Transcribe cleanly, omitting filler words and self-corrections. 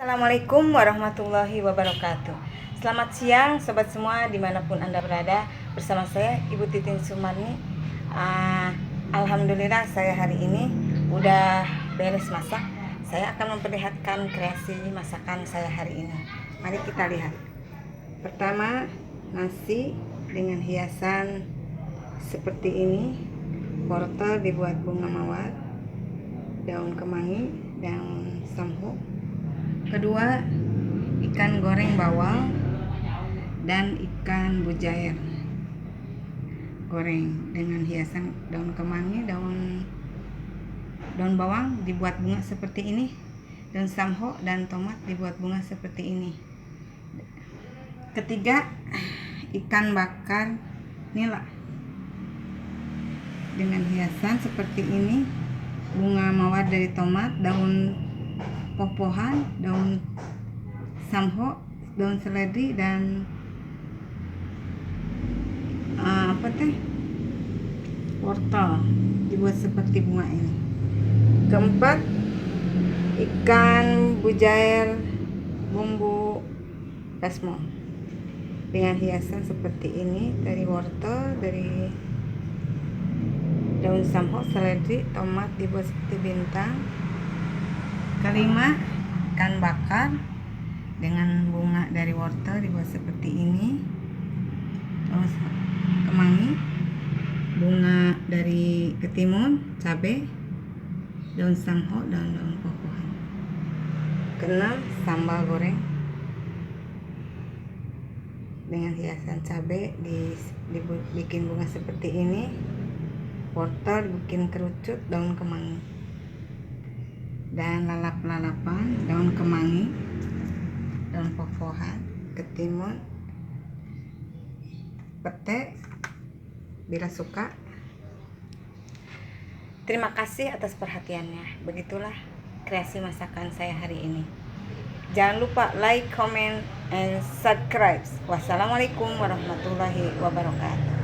Assalamualaikum warahmatullahi wabarakatuh. Selamat siang sobat semua dimanapun Anda berada. Bersama saya Ibu Titin Sumarni. Alhamdulillah saya hari ini udah beres masak. Saya akan memperlihatkan kreasi masakan saya hari ini. Mari kita lihat. Pertama, nasi dengan hiasan seperti ini. Wortel dibuat bunga mawar, daun kemangi, daun samhuk. Kedua, ikan goreng bawang dan ikan bujair goreng dengan hiasan daun kemangi, daun bawang dibuat bunga seperti ini, daun samhok dan tomat dibuat bunga seperti ini. Ketiga, ikan bakar nila dengan hiasan seperti ini, bunga mawar dari tomat, daun poh-pohan, daun samhok, daun seledri, dan wortel dibuat seperti bunga ini. Keempat, ikan bujair bumbu basmo dengan hiasan seperti ini, dari wortel, dari daun samhok, seledri, tomat dibuat seperti bintang. Kelima, ikan bakar dengan bunga dari wortel dibuat seperti ini, daun kemangi, bunga dari ketimun, cabai, daun samhok, dan daun poh-pohan. Keenam, sambal goreng dengan hiasan cabai dibikin bunga seperti ini, wortel dibikin kerucut, daun kemangi, dan lalap-lalapan, daun kemangi, daun poh-pohan, ketimun, pete bila suka. Terima kasih atas perhatiannya. Begitulah kreasi masakan saya hari ini. Jangan lupa like, comment, and subscribe. Wassalamualaikum warahmatullahi wabarakatuh.